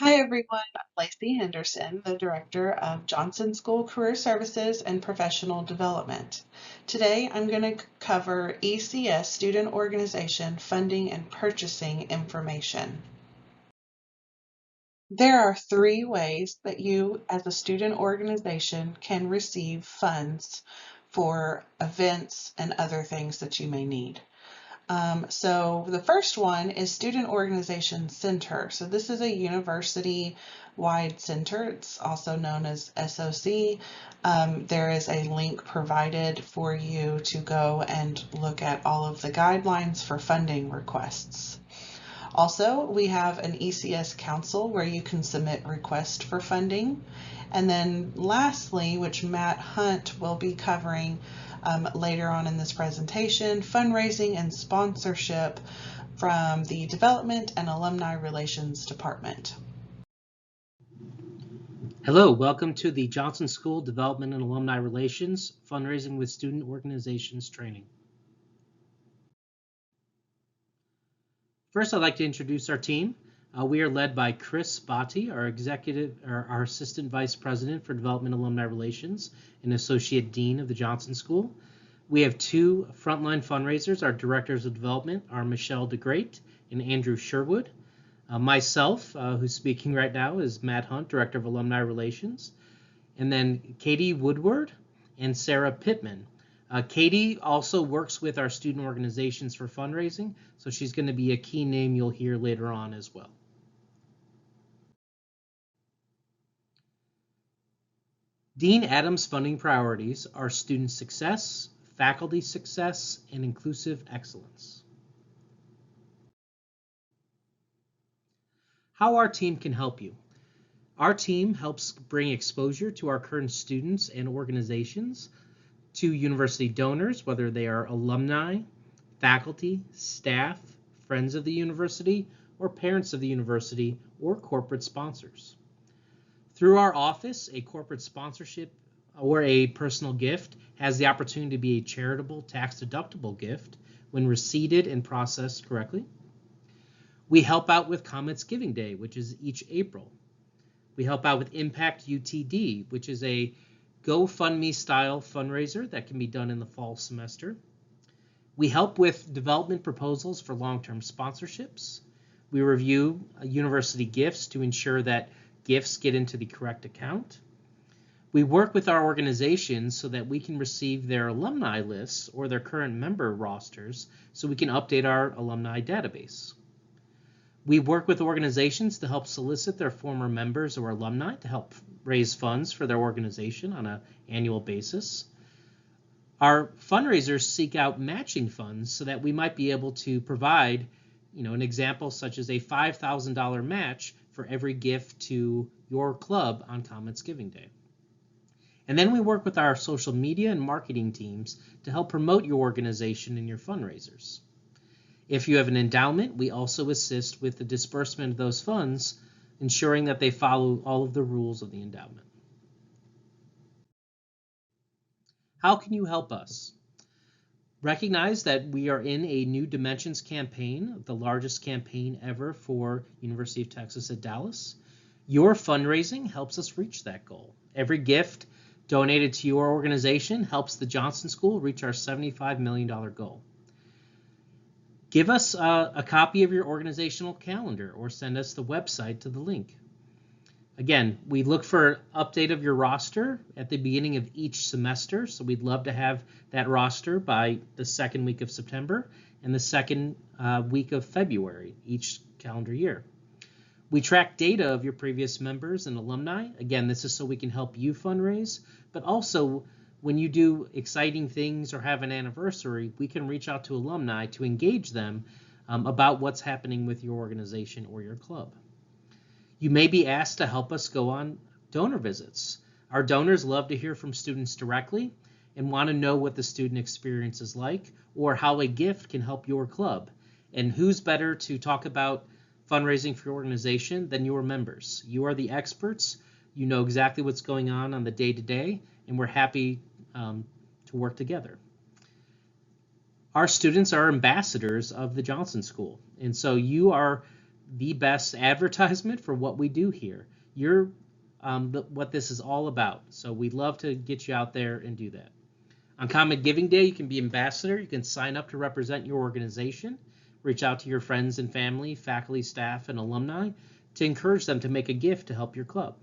Hi everyone, I'm Lacey Henderson, the Director of Jonsson School Career Services and Professional Development. Today I'm going to cover ECS Student Organization funding and purchasing information. There are three ways that you as a student organization can receive funds for events and other things that you may need. So the first one is Student Organization Center. So this is a university-wide center. It's also known as SOC. There is a link provided for you to go and look at all of the guidelines for funding requests. Also, we have an ECS Council where you can submit requests for funding. And then lastly, which Matt Hunt will be covering later on in this presentation, fundraising and sponsorship from the Development and Alumni Relations Department. Hello, welcome to the Jonsson School Development and Alumni Relations Fundraising with Student Organizations training. First, I'd like to introduce our team. We are led by Chris Botti, our Assistant Vice President for Development and Alumni Relations and Associate Dean of the Jonsson School. We have two frontline fundraisers. Our Directors of Development are Michelle DeGreat and Andrew Sherwood. Myself, who's speaking right now, is Matt Hunt, Director of Alumni Relations. And then Katie Woodward and Sarah Pittman. Katie also works with our student organizations for fundraising, so she's going to be a key name you'll hear later on as well. Dean Adams' funding priorities are student success, faculty success, and inclusive excellence. How our team can help you. Our team helps bring exposure to our current students and organizations, to university donors, whether they are alumni, faculty, staff, friends of the university, or parents of the university, or corporate sponsors. Through our office, a corporate sponsorship or a personal gift has the opportunity to be a charitable tax-deductible gift when receipted and processed correctly. We help out with Comets Giving Day, which is each April. We help out with ImpactUTD, which is a GoFundMe style fundraiser that can be done in the fall semester. We help with development proposals for long-term sponsorships. We review university gifts to ensure that gifts get into the correct account. We work with our organizations so that we can receive their alumni lists or their current member rosters so we can update our alumni database. We work with organizations to help solicit their former members or alumni to help raise funds for their organization on an annual basis. Our fundraisers seek out matching funds so that we might be able to provide, an example such as a $5,000 match for every gift to your club on Comets Giving Day. And then we work with our social media and marketing teams to help promote your organization and your fundraisers. If you have an endowment, we also assist with the disbursement of those funds, ensuring that they follow all of the rules of the endowment. How can you help us? Recognize that we are in a New Dimensions campaign, the largest campaign ever for University of Texas at Dallas. Your fundraising helps us reach that goal. Every gift donated to your organization helps the Jonsson School reach our $75 million goal. Give us a copy of your organizational calendar or send us the website to the link. Again, we look for update of your roster at the beginning of each semester, so we'd love to have that roster by the second week of September and the second week of February each calendar year. We track data of your previous members and alumni. Again, this is so we can help you fundraise, but also when you do exciting things or have an anniversary, we can reach out to alumni to engage them about what's happening with your organization or your club. You may be asked to help us go on donor visits. Our donors love to hear from students directly and want to know what the student experience is like or how a gift can help your club. And who's better to talk about fundraising for your organization than your members? You are the experts. You know exactly what's going on the day-to-day, and we're happy to work together. Our students are ambassadors of the Jonsson School, and so you are the best advertisement for what we do here. You're what this is all about. So we'd love to get you out there and do that. On Comet Giving Day, you can be ambassador. You can sign up to represent your organization. Reach out to your friends and family, faculty, staff, and alumni to encourage them to make a gift to help your club.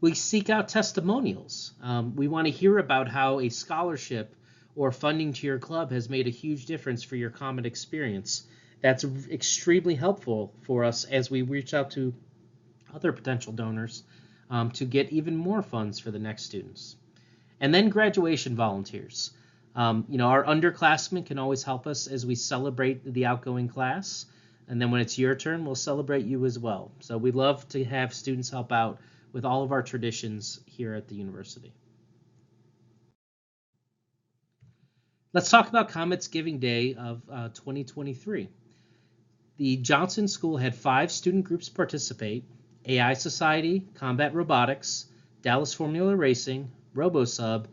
We seek out testimonials. We want to hear about how a scholarship or funding to your club has made a huge difference for your Comet experience. That's extremely helpful for us as we reach out to other potential donors to get even more funds for the next students. And then graduation volunteers. Our underclassmen can always help us as we celebrate the outgoing class. And then when it's your turn, we'll celebrate you as well. So we love to have students help out with all of our traditions here at the university. Let's talk about Comets Giving Day of 2023. The Jonsson School had 5 student groups participate: AI Society, Combat Robotics, Dallas Formula Racing, RoboSub,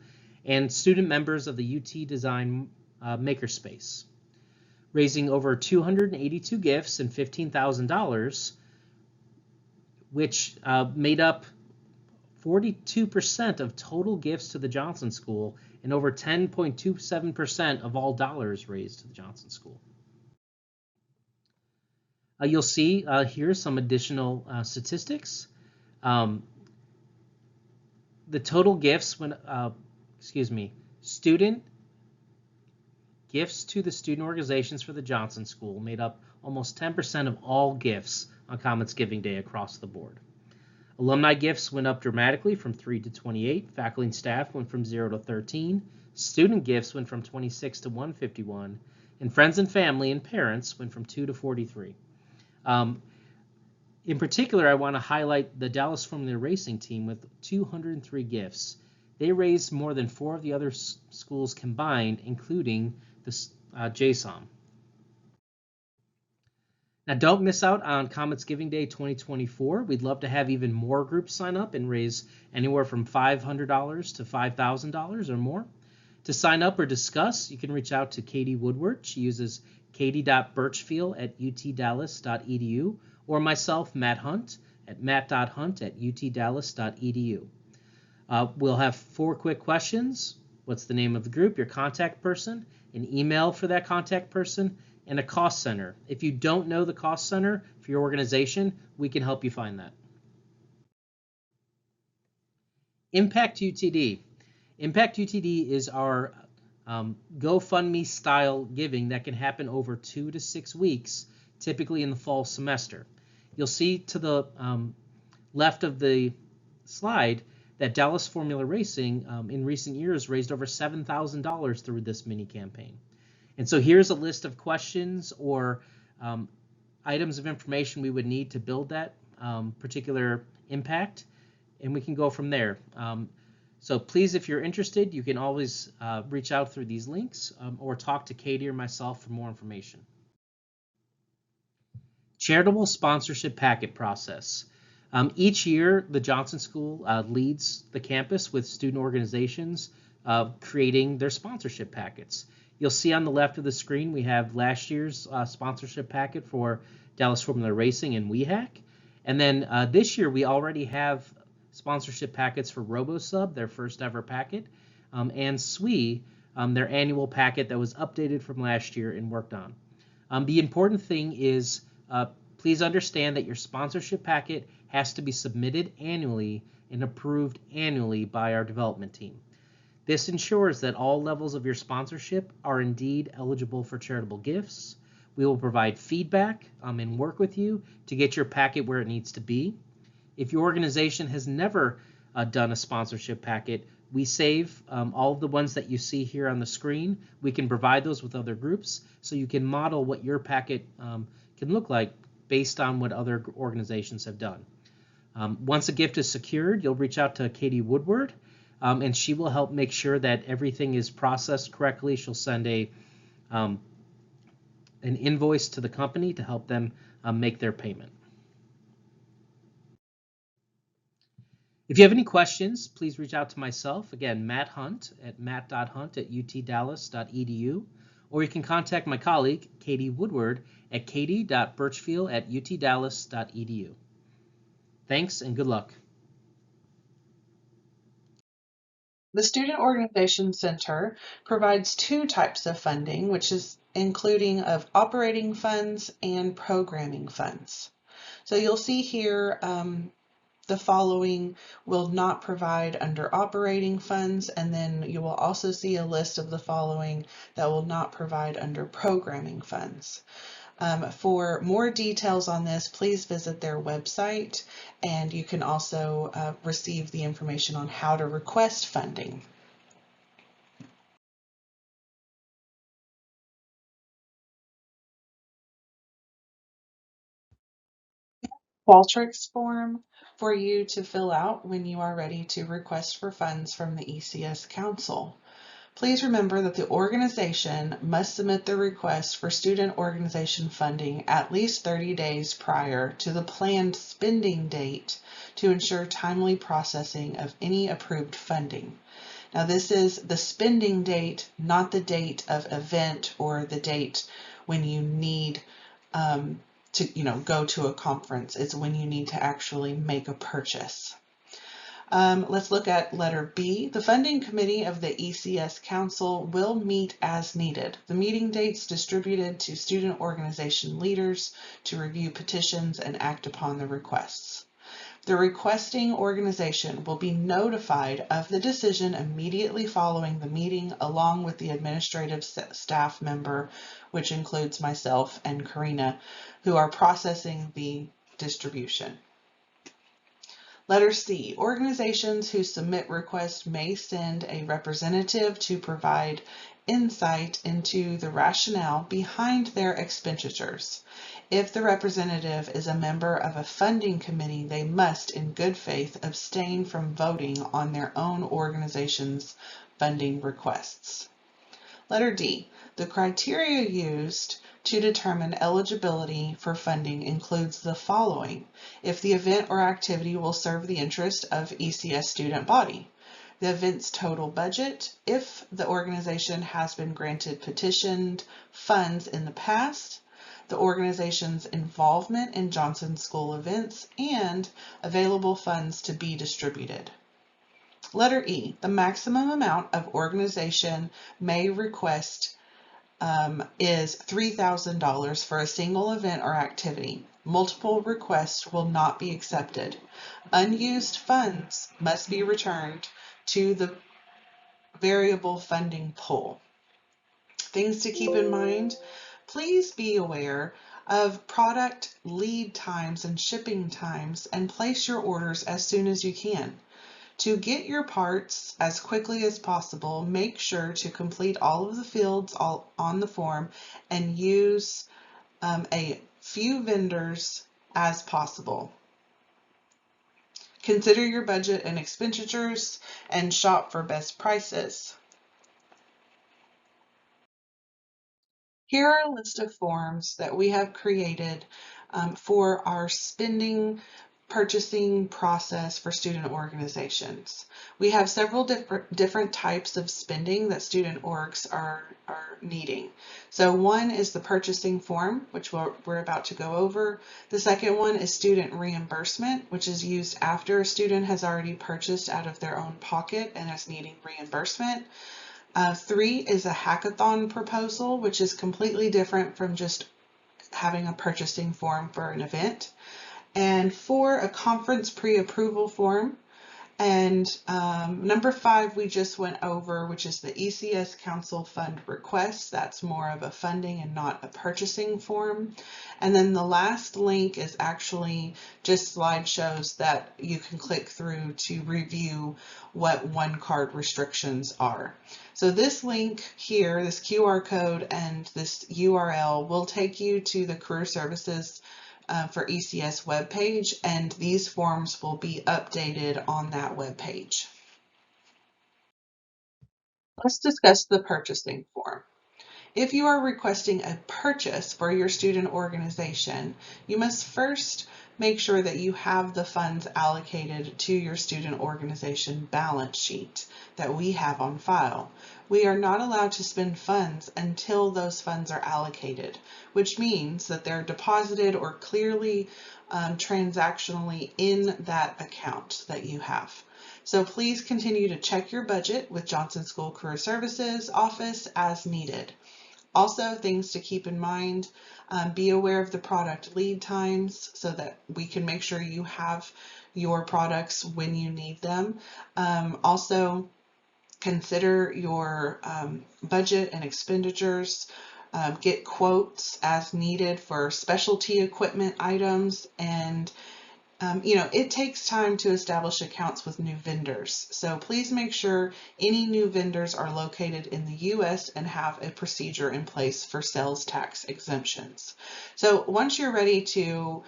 and student members of the UT Design Makerspace, raising over 282 gifts and $15,000, which made up 42% of total gifts to the Jonsson School and over 10.27% of all dollars raised to the Jonsson School. You'll see here some additional statistics. The total gifts student gifts to the student organizations for the Jonsson School made up almost 10% of all gifts on Comets Giving Day across the board. Alumni gifts went up dramatically from 3 to 28. Faculty and staff went from 0 to 13. Student gifts went from 26 to 151. And friends and family and parents went from 2 to 43. In particular, I want to highlight the Dallas Formula Racing team with 203 gifts. They raised more than 4 of the other schools combined, including the JSOM. Now, don't miss out on Comets Giving Day 2024. We'd love to have even more groups sign up and raise anywhere from $500 to $5,000 or more. To sign up or discuss, you can reach out to Katie Woodward. She uses katie.birchfield@utdallas.edu, or myself, Matt Hunt, at matt.hunt@utdallas.edu. We'll have 4 quick questions. What's the name of the group, your contact person, an email for that contact person, and a cost center. If you don't know the cost center for your organization, we can help you find that. ImpactUTD. ImpactUTD is our GoFundMe style giving that can happen over 2 to 6 weeks, typically in the fall semester. You'll see to the left of the slide that Dallas Formula Racing in recent years raised over $7,000 through this mini campaign. And so here's a list of questions or items of information we would need to build that particular impact, and we can go from there. So please, if you're interested, you can always reach out through these links or talk to Katie or myself for more information. Charitable sponsorship packet process. Each year, the Jonsson School leads the campus with student organizations creating their sponsorship packets. You'll see on the left of the screen, we have last year's sponsorship packet for Dallas Formula Racing and WeHack. And then this year, we already have sponsorship packets for RoboSub, their first ever packet, and SWE, their annual packet that was updated from last year and worked on. The important thing is please understand that your sponsorship packet has to be submitted annually and approved annually by our development team. This ensures that all levels of your sponsorship are indeed eligible for charitable gifts. We will provide feedback and work with you to get your packet where it needs to be. If your organization has never done a sponsorship packet, we save all of the ones that you see here on the screen. We can provide those with other groups so you can model what your packet can look like based on what other organizations have done. Once a gift is secured, you'll reach out to Katie Woodward, and she will help make sure that everything is processed correctly. She'll send an invoice to the company to help them make their payment. If you have any questions, please reach out to myself. Again, Matt Hunt at matt.hunt@utdallas.edu, or you can contact my colleague, Katie Woodward, at katie.birchfield@utdallas.edu. Thanks and good luck. The Student Organization Center provides two types of funding, which is including of operating funds and programming funds. So you'll see here the following will not provide under operating funds, and then you will also see a list of the following that will not provide under programming funds. For more details on this, please visit their website, and you can also receive the information on how to request funding. Qualtrics form for you to fill out when you are ready to request for funds from the ECS Council. Please remember that the organization must submit the request for student organization funding at least 30 days prior to the planned spending date to ensure timely processing of any approved funding. Now, this is the spending date, not the date of event or the date when you need to go to a conference. It's when you need to actually make a purchase. Let's look at letter B. The funding committee of the ECS Council will meet as needed. The meeting dates distributed to student organization leaders to review petitions and act upon the requests. The requesting organization will be notified of the decision immediately following the meeting, along with the administrative staff member, which includes myself and Karina, who are processing the distribution. Letter C, organizations who submit requests may send a representative to provide insight into the rationale behind their expenditures. If the representative is a member of a funding committee, they must, in good faith, abstain from voting on their own organization's funding requests. Letter D, the criteria used to determine eligibility for funding includes the following: if the event or activity will serve the interest of ECS student body, the event's total budget, if the organization has been granted petitioned funds in the past, the organization's involvement in Jonsson School events, and available funds to be distributed. Letter E, the maximum amount of organization may request is $3,000 for a single event or activity. Multiple requests will not be accepted. Unused funds must be returned to the variable funding pool. Things to keep in mind: please be aware of product lead times and shipping times, and place your orders as soon as you can. To get your parts as quickly as possible, make sure to complete all of the fields on the form and use a few vendors as possible. Consider your budget and expenditures and shop for best prices. Here are a list of forms that we have created for our purchasing process for student organizations. We have several different types of spending that student orgs are needing. So one is the purchasing form, which we're about to go over. The second one is student reimbursement, which is used after a student has already purchased out of their own pocket and is needing reimbursement. 3 is a hackathon proposal, which is completely different from just having a purchasing form for an event. And 4, a conference pre-approval form. And number 5 we just went over, which is the ECS Council Fund Request. That's more of a funding and not a purchasing form. And then the last link is actually just slideshows that you can click through to review what one card restrictions are. So this link here, this QR code and this URL will take you to the Career Services for ECS webpage, and these forms will be updated on that webpage. Let's discuss the purchasing form. If you are requesting a purchase for your student organization, you must first make sure that you have the funds allocated to your student organization balance sheet that we have on file. We are not allowed to spend funds until those funds are allocated, which means that they're deposited or clearly transactionally in that account that you have. So please continue to check your budget with Jonsson School Career Services office as needed. Also, things to keep in mind, be aware of the product lead times so that we can make sure you have your products when you need them. Also, consider your budget and expenditures. Get quotes as needed for specialty equipment items, and it takes time to establish accounts with new vendors. So please make sure any new vendors are located in the U.S. and have a procedure in place for sales tax exemptions. So once you're ready to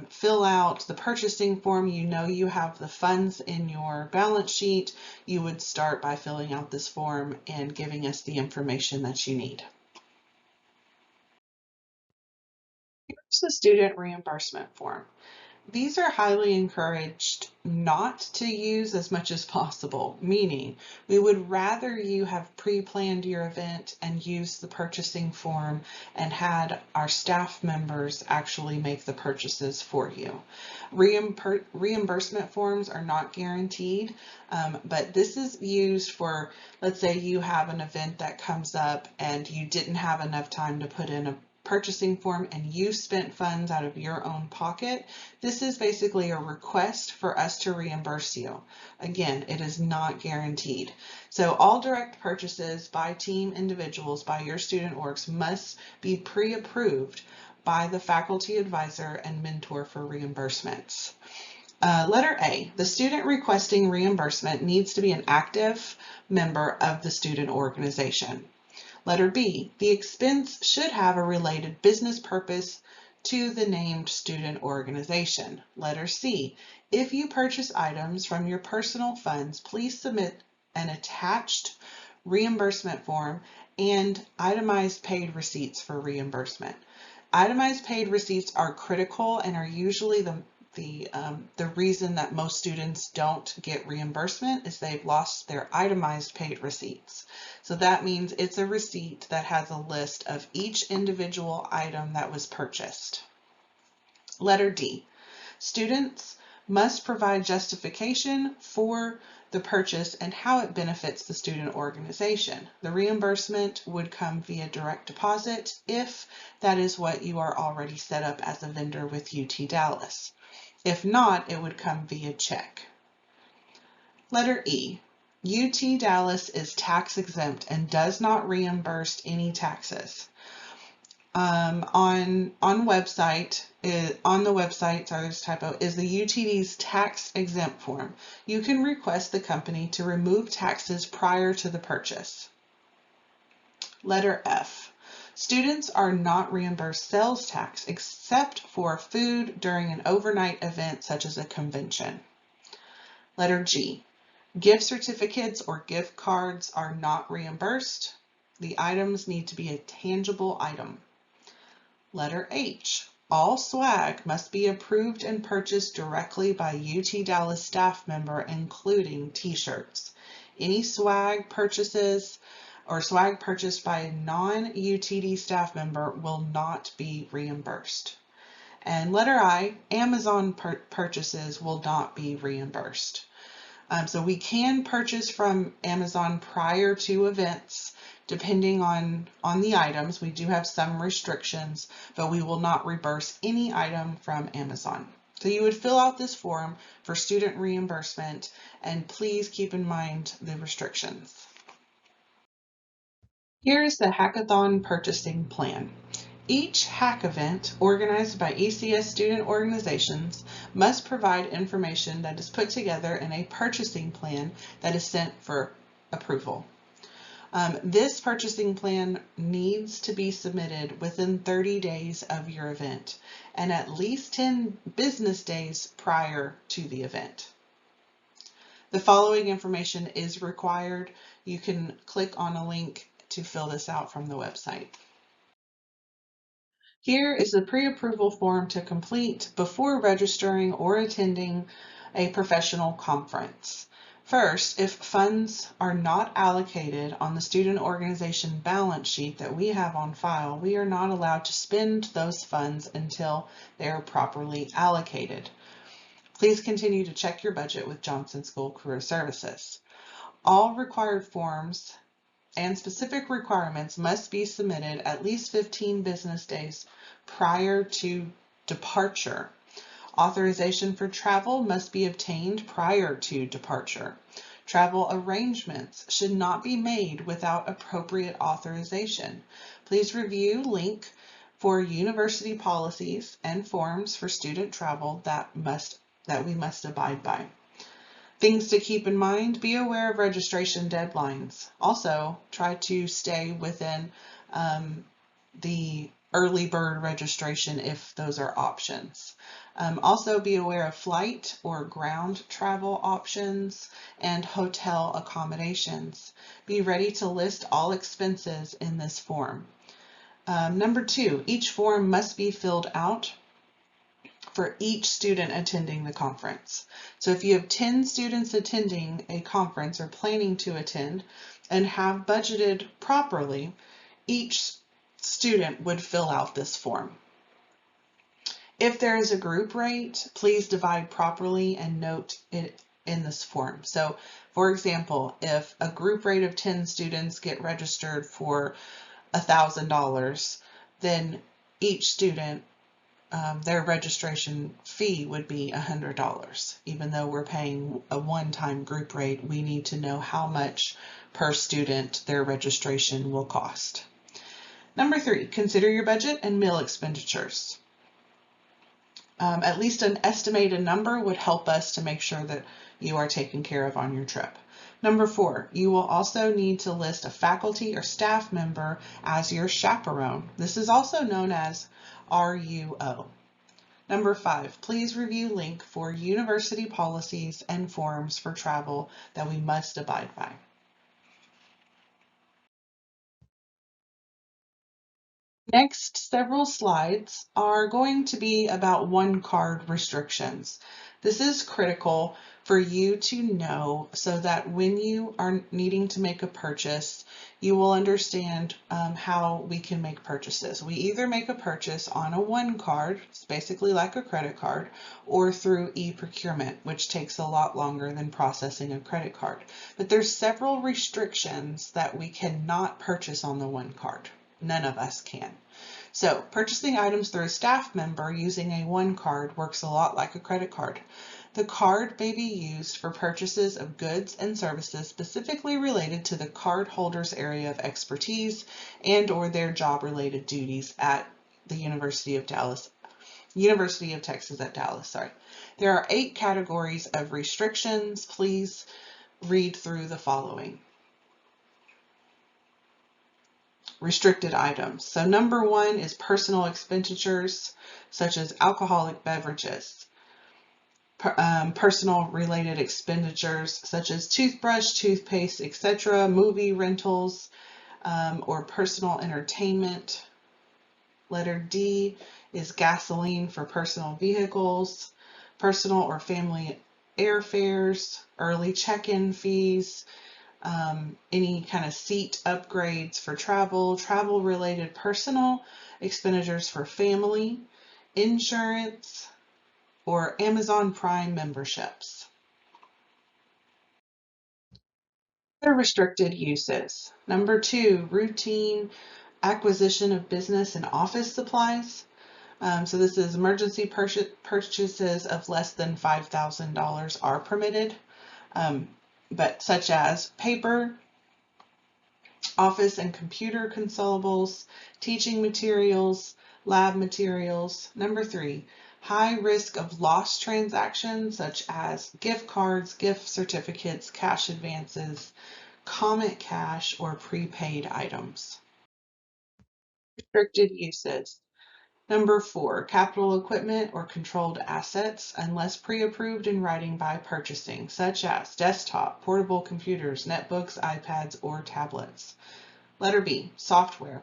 fill out the purchasing form, you have the funds in your balance sheet, you would start by filling out this form and giving us the information that you need. Here's the student reimbursement form. These are highly encouraged not to use as much as possible, meaning we would rather you have pre-planned your event and used the purchasing form and had our staff members actually make the purchases for you. Reimbursement forms are not guaranteed, but this is used for, let's say you have an event that comes up and you didn't have enough time to put in a purchasing form and you spent funds out of your own pocket. This is basically a request for us to reimburse you. Again, it is not guaranteed. So all direct purchases by team individuals by your student orgs must be pre-approved by the faculty advisor and mentor for reimbursements. Letter A, the student requesting reimbursement needs to be an active member of the student organization. Letter B, the expense should have a related business purpose to the named student organization. Letter C, if you purchase items from your personal funds, please submit an attached reimbursement form and itemized paid receipts for reimbursement. Itemized paid receipts are critical and are usually the reason that most students don't get reimbursement is they've lost their itemized paid receipts. So that means it's a receipt that has a list of each individual item that was purchased. Letter D, students must provide justification for the purchase and how it benefits the student organization. The reimbursement would come via direct deposit if that is what you are already set up as a vendor with UT Dallas. If not, it would come via check. Letter E, UT Dallas is tax exempt and does not reimburse any taxes. On the website, sorry, there's a typo, is the UTD's tax exempt form. You can request the company to remove taxes prior to the purchase. Letter F, students are not reimbursed sales tax except for food during an overnight event such as a convention. Letter G, gift certificates or gift cards are not reimbursed. The items need to be a tangible item. Letter H, all swag must be approved and purchased directly by UT Dallas staff member, including t-shirts. Any swag purchases or swag purchased by a non-UTD staff member will not be reimbursed. And letter I, Amazon purchases will not be reimbursed. So we can purchase from Amazon prior to events, depending on the items. We do have some restrictions, but we will not reimburse any item from Amazon. So you would fill out this form for student reimbursement, and please keep in mind the restrictions. Here is the Hackathon purchasing plan. Each hack event organized by ECS student organizations must provide information that is put together in a purchasing plan that is sent for approval. This purchasing plan needs to be submitted within 30 days of your event and at least 10 business days prior to the event. The following information is required. You can click on a link to fill this out from the website. Here is the pre-approval form to complete before registering or attending a professional conference. First, if funds are not allocated on the student organization balance sheet that we have on file, we are not allowed to spend those funds until they are properly allocated. Please continue to check your budget with Jonsson School Career Services. All required forms and specific requirements must be submitted at least 15 business days prior to departure. Authorization for travel must be obtained prior to departure. Travel arrangements should not be made without appropriate authorization. Please review link for university policies and forms for student travel that we must abide by. Things to keep in mind: be aware of registration deadlines. Also, try to stay within the early bird registration if those are options. Also be aware of flight or ground travel options and hotel accommodations. Be ready to list all expenses in this form. Number 2, each form must be filled out for each student attending the conference. So if you have 10 students attending a conference or planning to attend and have budgeted properly, each student would fill out this form. If there is a group rate, please divide properly and note it in this form. So for example, if a group rate of 10 students get registered for $1,000, then each student, their registration fee would be $100. Even though we're paying a one-time group rate, we need to know how much per student their registration will cost. Number 3, consider your budget and meal expenditures. At least an estimated number would help us to make sure that you are taken care of on your trip. Number 4, you will also need to list a faculty or staff member as your chaperone. This is also known as RUO. Number 5, please review link for university policies and forms for travel that we must abide by. Next several slides are going to be about one-card restrictions. This is critical for you to know so that when you are needing to make a purchase, you will understand how we can make purchases. We either make a purchase on a one card, it's basically like a credit card, or through e-procurement, which takes a lot longer than processing a credit card. But there's several restrictions that we cannot purchase on the one card. None of us can. So purchasing items through a staff member using a one card works a lot like a credit card. The card may be used for purchases of goods and services specifically related to the card holder's area of expertise and or their job related duties at the University of Texas at Dallas. There are 8 categories of restrictions. Please read through the following. Restricted items. So number 1 is personal expenditures such as alcoholic beverages. Personal related expenditures such as toothbrush, toothpaste, etc., movie rentals, or personal entertainment. Letter D is gasoline for personal vehicles, personal or family airfares, early check-in fees, any kind of seat upgrades for travel, travel-related personal expenditures for family, insurance, or Amazon Prime memberships. Other restricted uses. Number 2, routine acquisition of business and office supplies. So this is emergency purchases of less than $5,000 are permitted, but such as paper, office and computer consumables, teaching materials, lab materials. Number 3, high risk of loss transactions such as gift cards, gift certificates, cash advances, Comet cash, or prepaid items. Restricted uses. Number 4, capital equipment or controlled assets unless pre-approved in writing by purchasing, such as desktop, portable computers, netbooks, iPads, or tablets. Letter B, software.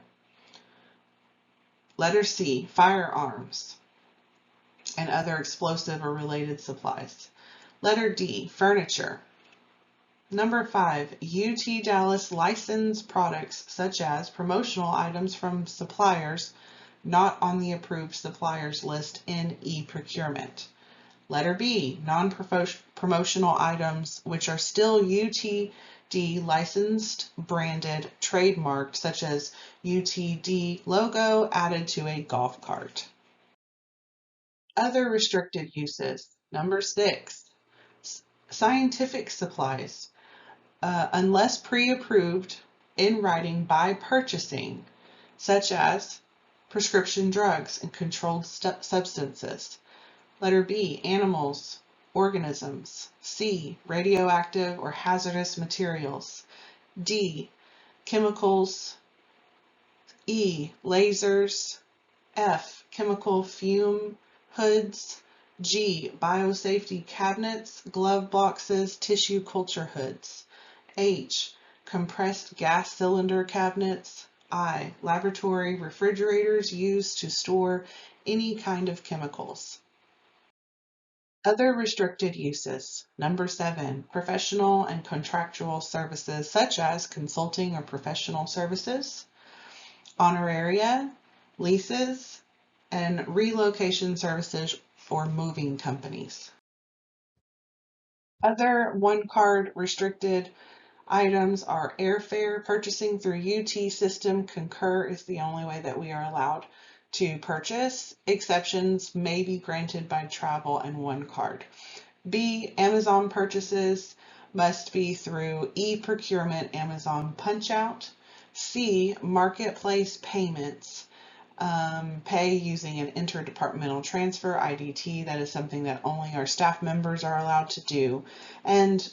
Letter C, firearms and other explosive or related supplies. Letter D, furniture. Number 5, UT Dallas licensed products such as promotional items from suppliers not on the approved suppliers list in e-procurement. Letter B, non-promotional items which are still UTD licensed, branded, trademarked, such as UTD logo added to a golf cart. Other restricted uses. Number 6, scientific supplies. Unless pre-approved in writing by purchasing, such as prescription drugs and controlled substances. Letter B, animals, organisms. C, radioactive or hazardous materials. D, chemicals. E, lasers. F, chemical fume hoods. G, biosafety cabinets, glove boxes, tissue culture hoods. H, compressed gas cylinder cabinets. I, laboratory refrigerators used to store any kind of chemicals. Other restricted uses. Number 7, professional and contractual services such as consulting or professional services, honoraria, leases, and relocation services for moving companies. Other one-card restricted items are airfare. Purchasing through UT system Concur is the only way that we are allowed to purchase. Exceptions may be granted by travel and one card. B, Amazon purchases must be through e-procurement Amazon punch-out. C, marketplace payments. Pay using an interdepartmental transfer, IDT. That is something that only our staff members are allowed to do. And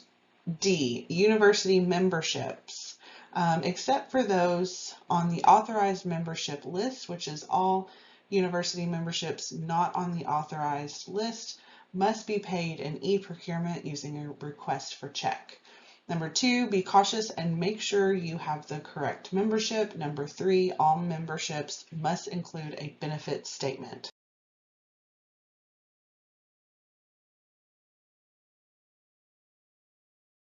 D, university memberships, except for those on the authorized membership list, which is all university memberships not on the authorized list, must be paid in e-procurement using a request for check. Number 2, be cautious and make sure you have the correct membership. Number 3, all memberships must include a benefit statement.